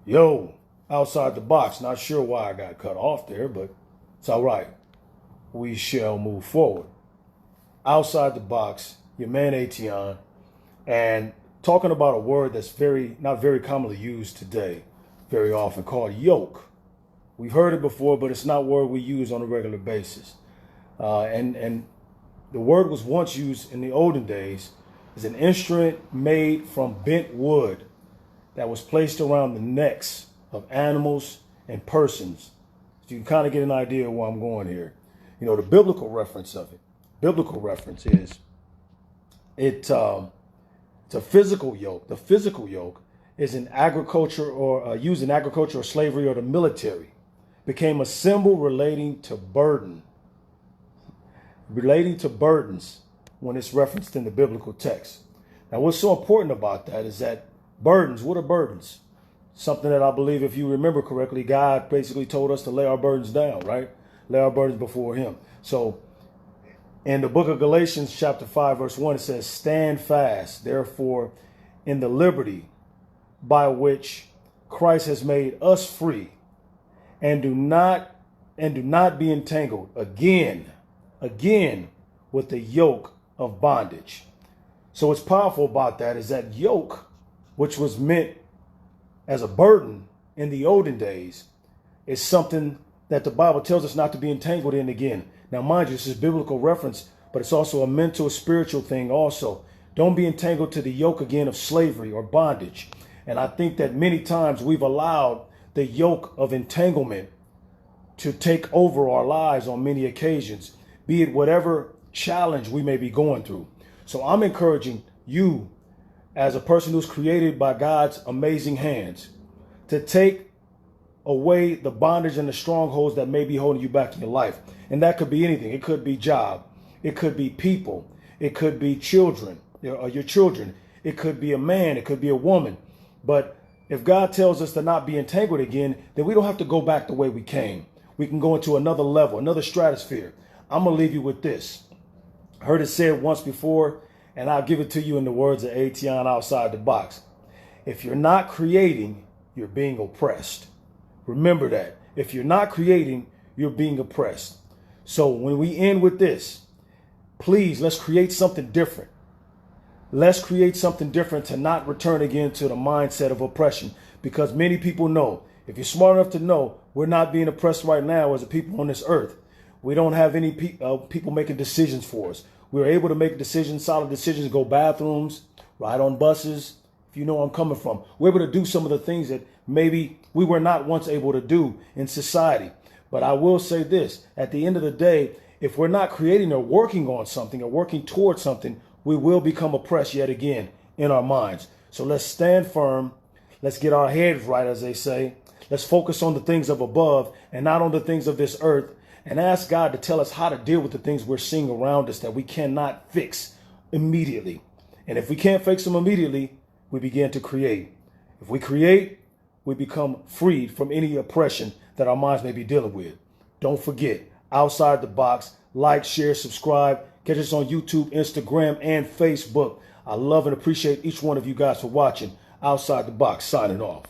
Yo, outside the box. Not sure why I got cut off there, but it's all right. We shall move forward. Outside the box, your man Ation, and talking about a word that's not very commonly used today, very often called yoke. We've heard it before, but it's not a word we use on a regular basis. And the word was once used in the olden days as an instrument made from bent wood that was placed around the necks of animals and persons. So you can kind of get an idea of where I'm going here. You know, the biblical reference of it. Biblical reference is it's a physical yoke. The physical yoke is in agriculture or used in agriculture or slavery or the military. Became a symbol relating to burdens when it's referenced in the biblical text. Now, what's so important about that is that burdens, what are burdens? Something that I believe, if you remember correctly, God basically told us to lay our burdens down, right? Lay our burdens before him. So in the book of Galatians, chapter 5, verse 1, it says, "Stand fast, therefore, in the liberty by which Christ has made us free, and do not be entangled again with the yoke of bondage." So what's powerful about that is that yoke, which was meant as a burden in the olden days, is something that the Bible tells us not to be entangled in again. Now, mind you, this is biblical reference, but it's also a mental, spiritual thing also. Don't be entangled to the yoke again of slavery or bondage. And I think that many times we've allowed the yoke of entanglement to take over our lives on many occasions, be it whatever challenge we may be going through. So I'm encouraging you, as a person who's created by God's amazing hands, to take away the bondage and the strongholds that may be holding you back in your life. And that could be anything. It could be job. It could be people. It could be children, your children. It could be a man. It could be a woman. But if God tells us to not be entangled again, then we don't have to go back the way we came. We can go into another level, another stratosphere. I'm going to leave you with this. I heard it said once before, and I'll give it to you in the words of Ation outside the box. If you're not creating, you're being oppressed. Remember that. If you're not creating, you're being oppressed. So when we end with this, please, let's create something different. Let's create something different to not return again to the mindset of oppression. Because many people know, if you're smart enough to know, we're not being oppressed right now as a people on this earth. We don't have any people making decisions for us. We're able to make decisions, solid decisions, go bathrooms, ride on buses, if you know where I'm coming from. We're able to do some of the things that maybe we were not once able to do in society. But I will say this, at the end of the day, if we're not creating or working on something or working towards something, we will become oppressed yet again in our minds. So let's stand firm. Let's get our heads right, as they say. Let's focus on the things of above and not on the things of this earth, and ask God to tell us how to deal with the things we're seeing around us that we cannot fix immediately. And if we can't fix them immediately, we begin to create. If we create, we become freed from any oppression that our minds may be dealing with. Don't forget, outside the box, like, share, subscribe. Catch us on YouTube, Instagram, and Facebook. I love and appreciate each one of you guys for watching. Outside the box, signing off.